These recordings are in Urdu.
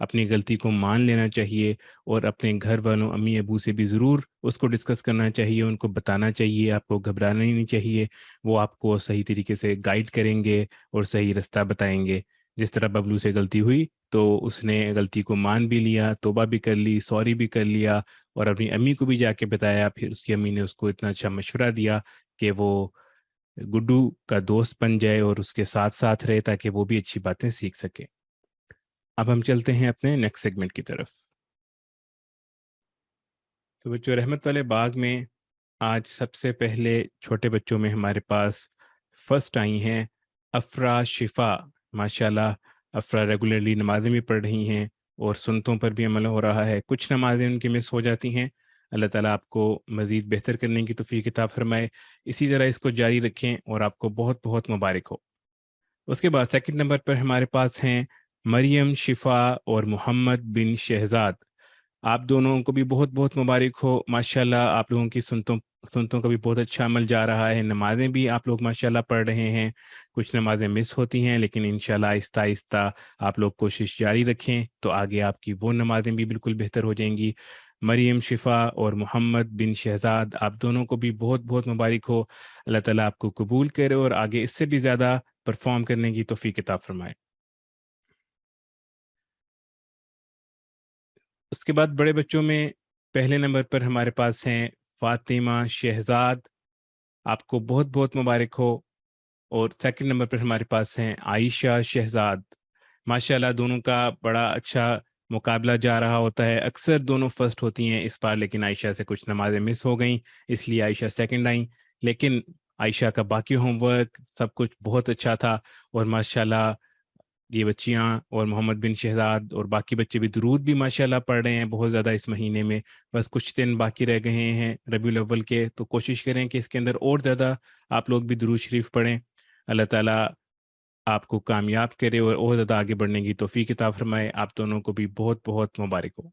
اپنی غلطی کو مان لینا چاہیے اور اپنے گھر والوں امی ابو سے بھی ضرور اس کو ڈسکس کرنا چاہیے، ان کو بتانا چاہیے، آپ کو گھبرانا ہی نہیں چاہیے، وہ آپ کو صحیح طریقے سے گائیڈ کریں گے اور صحیح رستہ بتائیں گے۔ جس طرح ببلو سے غلطی ہوئی تو اس نے غلطی کو مان بھی لیا، توبہ بھی کر لی، سوری بھی کر لیا، اور اپنی امی کو بھی جا کے بتایا، پھر اس کی امی نے اس کو اتنا اچھا مشورہ دیا کہ وہ گڈو کا دوست بن جائے اور اس کے ساتھ ساتھ رہے تاکہ وہ بھی اچھی باتیں سیکھ سکے۔ اب ہم چلتے ہیں اپنے نیکسٹ سیگمنٹ کی طرف۔ تو بچوں، رحمت والے باغ میں آج سب سے پہلے چھوٹے بچوں میں ہمارے پاس فرسٹ آئی ہیں افرا شفا۔ ماشاءاللہ افرا ریگولرلی نمازیں بھی پڑھ رہی ہیں اور سنتوں پر بھی عمل ہو رہا ہے، کچھ نمازیں ان کی مس ہو جاتی ہیں۔ اللہ تعالیٰ آپ کو مزید بہتر کرنے کی توفیق عطا فرمائے، اسی طرح اس کو جاری رکھیں اور آپ کو بہت بہت مبارک ہو۔ اس کے بعد سیکنڈ نمبر پر ہمارے پاس ہیں مریم شفا اور محمد بن شہزاد۔ آپ دونوں کو بھی بہت بہت مبارک ہو، ماشاءاللہ آپ لوگوں کی سنتوں کا بھی بہت اچھا عمل جا رہا ہے، نمازیں بھی آپ لوگ ماشاءاللہ پڑھ رہے ہیں، کچھ نمازیں مس ہوتی ہیں لیکن انشاءاللہ آہستہ آہستہ آپ لوگ کوشش جاری رکھیں تو آگے آپ کی وہ نمازیں بھی بالکل بہتر ہو جائیں گی۔ مریم شفا اور محمد بن شہزاد، آپ دونوں کو بھی بہت بہت مبارک ہو، اللہ تعالیٰ آپ کو قبول کرے اور آگے اس سے بھی زیادہ پرفارم کرنے کی توفیق عطا فرمائے۔ اس کے بعد بڑے بچوں میں پہلے نمبر پر ہمارے پاس ہیں فاطمہ شہزاد، آپ کو بہت بہت مبارک ہو، اور سیکنڈ نمبر پر ہمارے پاس ہیں عائشہ شہزاد۔ ماشاءاللہ دونوں کا بڑا اچھا مقابلہ جا رہا ہوتا ہے، اکثر دونوں فرسٹ ہوتی ہیں، اس بار لیکن عائشہ سے کچھ نمازیں مس ہو گئیں اس لیے عائشہ سیکنڈ آئیں، لیکن عائشہ کا باقی ہوم ورک سب کچھ بہت اچھا تھا، اور ماشاءاللہ یہ بچیاں اور محمد بن شہزاد اور باقی بچے بھی درود بھی ماشاءاللہ پڑھ رہے ہیں بہت زیادہ اس مہینے میں، بس کچھ دن باقی رہ گئے ہیں ربیع الاول کے، تو کوشش کریں کہ اس کے اندر اور زیادہ آپ لوگ بھی درود شریف پڑھیں۔ اللہ تعالیٰ آپ کو کامیاب کرے اور زیادہ آگے بڑھنے کی توفیق عطا فرمائے۔ آپ دونوں کو بھی بہت بہت مبارک ہو۔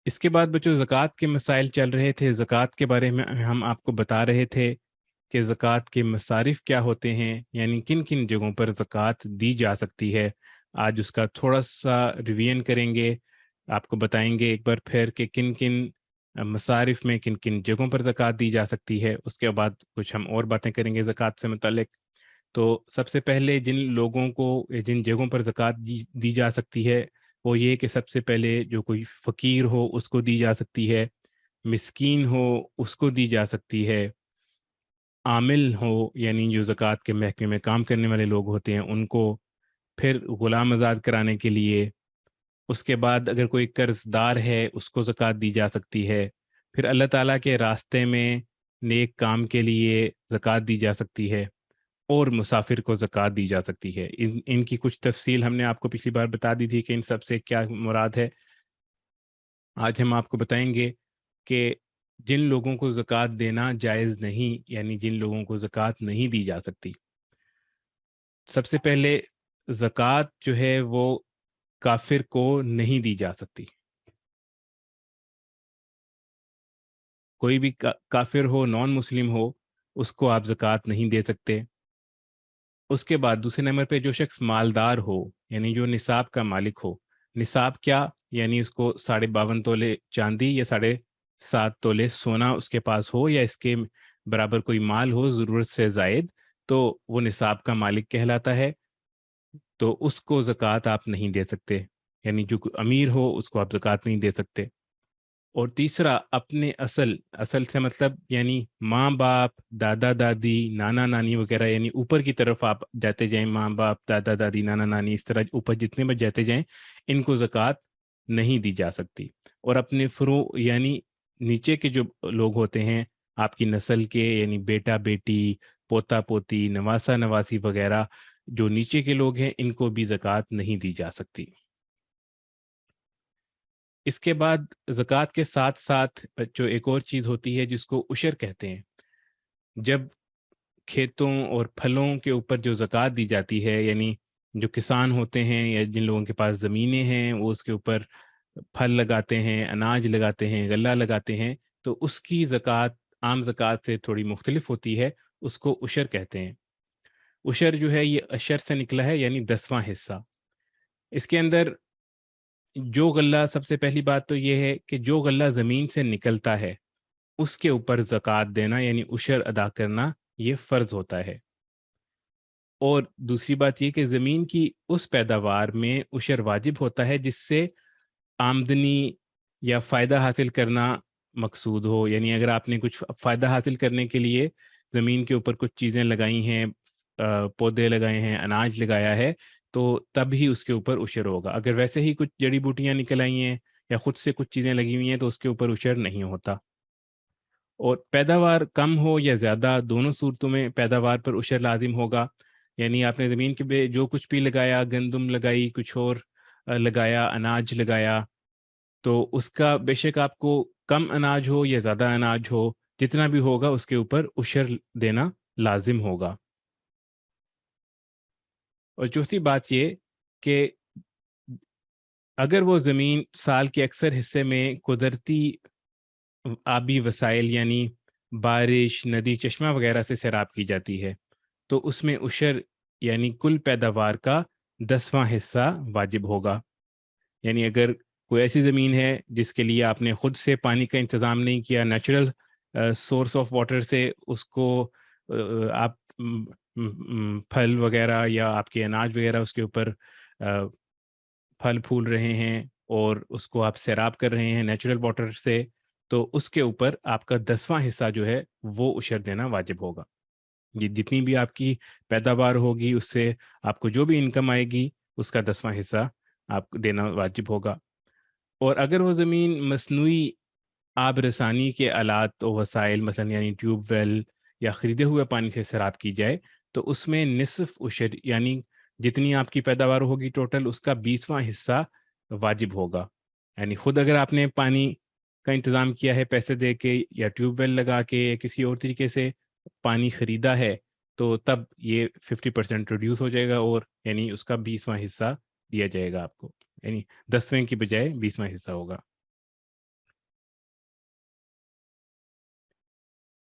اس کے بعد بچوں زکوٰۃ کے مسائل چل رہے تھے، زکوٰۃ کے بارے میں ہم آپ کو بتا رہے تھے کہ زکوٰۃ کے مصارف کیا ہوتے ہیں، یعنی کن کن جگہوں پر زکوٰۃ دی جا سکتی ہے۔ آج اس کا تھوڑا سا ریویژن کریں گے، آپ کو بتائیں گے ایک بار پھر کہ کن کن مصارف میں کن کن جگہوں پر زکوٰۃ دی جا سکتی ہے۔ اس کے بعد کچھ ہم اور باتیں کریں گے زکوٰۃ سے متعلق۔ تو سب سے پہلے جن لوگوں کو جن جگہوں پر زکوٰۃ دی جا سکتی ہے وہ یہ کہ سب سے پہلے جو کوئی فقیر ہو اس کو دی جا سکتی ہے، مسکین ہو اس کو دی جا سکتی ہے، عامل ہو یعنی جو زکوٰۃ کے محکمے میں کام کرنے والے لوگ ہوتے ہیں ان کو، پھر غلام آزاد کرانے کے لیے، اس کے بعد اگر کوئی قرض دار ہے اس کو زکوٰۃ دی جا سکتی ہے، پھر اللہ تعالیٰ کے راستے میں نیک کام کے لیے زکوٰۃ دی جا سکتی ہے، اور مسافر کو زکوٰۃ دی جا سکتی ہے۔ ان کی کچھ تفصیل ہم نے آپ کو پچھلی بار بتا دی تھی کہ ان سب سے کیا مراد ہے۔ آج ہم آپ کو بتائیں گے کہ جن لوگوں کو زکوٰۃ دینا جائز نہیں، یعنی جن لوگوں کو زکوٰۃ نہیں دی جا سکتی۔ سب سے پہلے زکوٰۃ جو ہے وہ کافر کو نہیں دی جا سکتی، کوئی بھی کافر ہو، نان مسلم ہو، اس کو آپ زکوٰۃ نہیں دے سکتے۔ اس کے بعد دوسرے نمبر پہ جو شخص مالدار ہو، یعنی جو نصاب کا مالک ہو، نصاب کیا یعنی اس کو 52.5 تولے چاندی یا 7.5 تولے سونا اس کے پاس ہو یا اس کے برابر کوئی مال ہو ضرورت سے زائد، تو وہ نصاب کا مالک کہلاتا ہے، تو اس کو زکوٰۃ آپ نہیں دے سکتے، یعنی جو امیر ہو اس کو آپ زکوٰۃ نہیں دے سکتے۔ اور تیسرا اپنے اصل سے مطلب یعنی ماں باپ، دادا دادی، نانا نانی وغیرہ، یعنی اوپر کی طرف آپ جاتے جائیں، ماں باپ، دادا دادی، نانا نانی، اس طرح اوپر جتنے بار جاتے جائیں ان کو زکوٰۃ نہیں دی جا سکتی۔ اور اپنے فرو یعنی نیچے کے جو لوگ ہوتے ہیں آپ کی نسل کے، یعنی بیٹا بیٹی، پوتا پوتی، نواسا نواسی وغیرہ، جو نیچے کے لوگ ہیں ان کو بھی زکوٰۃ نہیں دی جا سکتی۔ اس کے بعد زکوٰۃ کے ساتھ ساتھ جو ایک اور چیز ہوتی ہے جس کو عشر کہتے ہیں، جب کھیتوں اور پھلوں کے اوپر جو زکوٰۃ دی جاتی ہے، یعنی جو کسان ہوتے ہیں یا جن لوگوں کے پاس زمینیں ہیں وہ اس کے اوپر پھل لگاتے ہیں، اناج لگاتے ہیں، غلہ لگاتے ہیں، تو اس کی زکوٰۃ عام زکوٰۃ سے تھوڑی مختلف ہوتی ہے، اس کو عشر کہتے ہیں۔ عشر جو ہے یہ اشر سے نکلا ہے، یعنی 10واں حصہ۔ اس کے اندر جو غلہ، سب سے پہلی بات تو یہ ہے کہ جو غلہ زمین سے نکلتا ہے اس کے اوپر زکوٰۃ دینا یعنی عشر ادا کرنا یہ فرض ہوتا ہے۔ اور دوسری بات یہ کہ زمین کی اس پیداوار میں عشر واجب ہوتا ہے جس سے آمدنی یا فائدہ حاصل کرنا مقصود ہو، یعنی اگر آپ نے کچھ فائدہ حاصل کرنے کے لیے زمین کے اوپر کچھ چیزیں لگائی ہیں، پودے لگائے ہیں، اناج لگایا ہے، تو تب ہی اس کے اوپر عشر ہوگا۔ اگر ویسے ہی کچھ جڑی بوٹیاں نکل آئی ہیں یا خود سے کچھ چیزیں لگی ہوئی ہیں تو اس کے اوپر عشر نہیں ہوتا۔ اور پیداوار کم ہو یا زیادہ، دونوں صورتوں میں پیداوار پر عشر لازم ہوگا۔ یعنی آپ نے زمین کے پہ جو کچھ بھی لگایا، گندم لگائی، کچھ اور لگایا، اناج لگایا، تو اس کا بے شک آپ کو کم اناج ہو یا زیادہ اناج ہو، جتنا بھی ہوگا اس کے اوپر عشر دینا لازم ہوگا۔ اور چوتھی بات یہ کہ اگر وہ زمین سال کے اکثر حصے میں قدرتی آبی وسائل یعنی بارش، ندی، چشمہ وغیرہ سے سیراب کی جاتی ہے تو اس میں عشر یعنی کل پیداوار کا 10واں حصہ واجب ہوگا۔ یعنی اگر کوئی ایسی زمین ہے جس کے لیے آپ نے خود سے پانی کا انتظام نہیں کیا، نیچرل سورس آف واٹر سے اس کو آپ پھل وغیرہ یا آپ کے اناج وغیرہ اس کے اوپر پھل پھول رہے ہیں اور اس کو آپ سیراب کر رہے ہیں نیچرل واٹر سے، تو اس کے اوپر آپ کا 10واں حصہ جو ہے وہ عشر دینا واجب ہوگا۔ یہ جتنی بھی آپ کی پیداوار ہوگی اس سے آپ کو جو بھی انکم آئے گی اس کا 10واں حصہ آپ کو دینا واجب ہوگا۔ اور اگر وہ زمین مصنوعی آب رسانی کے آلات و وسائل مثلا یعنی ٹیوب ویل یا خریدے ہوئے پانی سے سیراب کی جائے تو اس میں نصف عشر یعنی جتنی آپ کی پیداوار ہوگی ٹوٹل اس کا 20واں حصہ واجب ہوگا۔ یعنی خود اگر آپ نے پانی کا انتظام کیا ہے پیسے دے کے یا ٹیوب ویل لگا کے یا کسی اور طریقے سے پانی خریدا ہے تو تب یہ 50% ریڈیوس ہو جائے گا اور یعنی اس کا 20واں حصہ دیا جائے گا آپ کو، یعنی 10ویں کی بجائے 20واں حصہ ہوگا۔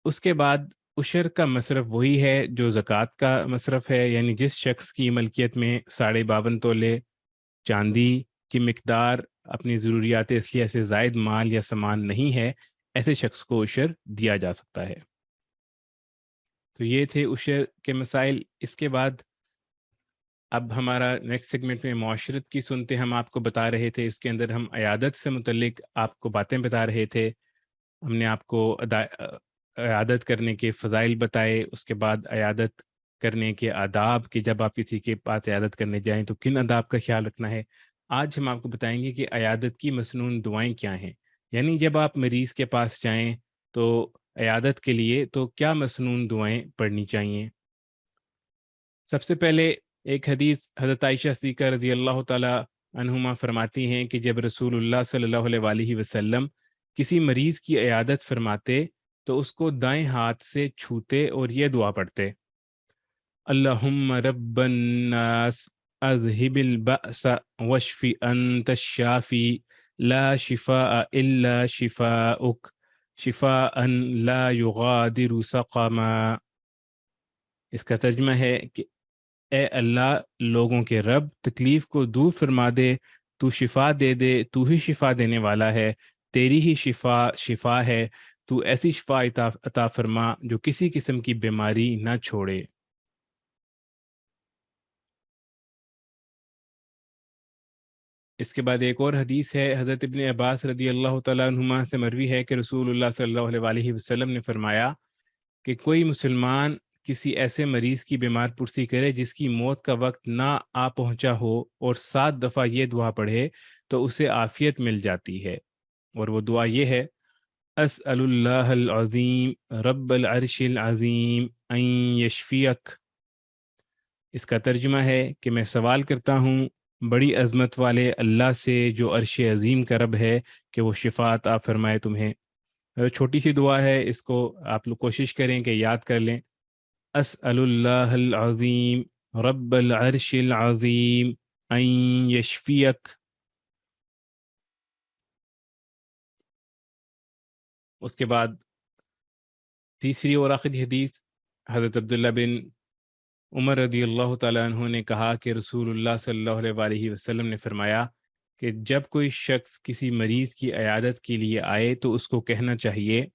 اس کے بعد عشر کا مصرف وہی ہے جو زکوٰۃ کا مصرف ہے، یعنی جس شخص کی ملکیت میں 52.5 تولے چاندی کی مقدار اپنی ضروریات اصلیہ سے زائد مال یا سامان نہیں ہے، ایسے شخص کو عشر دیا جا سکتا ہے۔ تو یہ تھے عشر کے مسائل۔ اس کے بعد اب ہمارا نیکسٹ سیگمنٹ میں معاشرت کی سنتے ہم آپ کو بتا رہے تھے، اس کے اندر ہم عیادت سے متعلق آپ کو باتیں بتا رہے تھے۔ ہم نے آپ کو عیادت کرنے کے فضائل بتائے، اس کے بعد عیادت کرنے کے آداب کہ جب آپ کسی کے پاس عیادت کرنے جائیں تو کن آداب کا خیال رکھنا ہے۔ آج ہم آپ کو بتائیں گے کہ عیادت کی مسنون دعائیں کیا ہیں، یعنی جب آپ مریض کے پاس جائیں تو عیادت کے لیے تو کیا مسنون دعائیں پڑھنی چاہیے۔ سب سے پہلے ایک حدیث حضرت عائشہ صدیقہ رضی اللہ تعالی عنہما فرماتی ہیں کہ جب رسول اللہ صلی اللہ علیہ وآلہ وسلم کسی مریض کی عیادت فرماتے تو اس کو دائیں ہاتھ سے چھوتے اور یہ دعا پڑھتے: اللہم رب الناس اذہب البأس واشف انت الشافی لا شفاء الا شفاءک شفاء لا یغادر سقما۔ اس کا ترجمہ ہے کہ اے اللہ لوگوں کے رب، تکلیف کو دور فرما دے، تو شفا دے دے، تو ہی شفا دینے والا ہے، تیری ہی شفا ہے، تو ایسی شفا عطا فرما جو کسی قسم کی بیماری نہ چھوڑے۔ اس کے بعد ایک اور حدیث ہے، حضرت ابن عباس رضی اللہ تعالیٰ عنہما سے مروی ہے کہ رسول اللہ صلی اللہ علیہ وآلہ وسلم نے فرمایا کہ کوئی مسلمان کسی ایسے مریض کی بیمار پرسی کرے جس کی موت کا وقت نہ آ پہنچا ہو اور 7 دفعہ یہ دعا پڑھے تو اسے عافیت مل جاتی ہے، اور وہ دعا یہ ہے: اسأل اللہ العظیم رب العرش العظیم ان یشفیک۔ اس کا ترجمہ ہے کہ میں سوال کرتا ہوں بڑی عظمت والے اللہ سے جو عرش عظیم کا رب ہے کہ وہ شفا عطا فرمائے تمہیں۔ چھوٹی سی دعا ہے، اس کو آپ لوگ کوشش کریں کہ یاد کر لیں: اسأل اللہ العظیم رب العرش العظیم ان یشفیک۔ اس کے بعد تیسری اور آخری حدیث حضرت عبداللہ بن عمر رضی اللہ تعالیٰ عنہ نے کہا کہ رسول اللہ صلی اللہ علیہ وسلم نے فرمایا کہ جب کوئی شخص کسی مریض کی عیادت کے لیے آئے تو اس کو کہنا چاہیے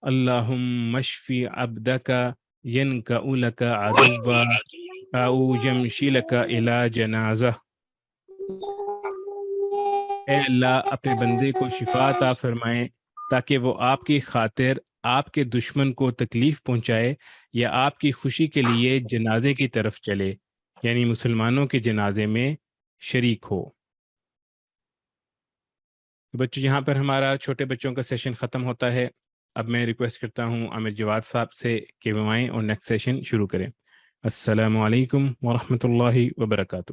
اللہم اشفی عبدک ینکأ لک عدوا او یمشی لک الی جنازہ، اے اللہ اپنے بندے کو شفا عطا فرمائیں تاکہ وہ آپ کی خاطر آپ کے دشمن کو تکلیف پہنچائے یا آپ کی خوشی کے لیے جنازے کی طرف چلے، یعنی مسلمانوں کے جنازے میں شریک ہو۔ تو بچوں یہاں پر ہمارا چھوٹے بچوں کا سیشن ختم ہوتا ہے۔ اب میں ریکویسٹ کرتا ہوں عامر جواد صاحب سے کہ وہ آئیں اور نیکسٹ سیشن شروع کریں۔ السلام علیکم ورحمۃ اللہ وبرکاتہ۔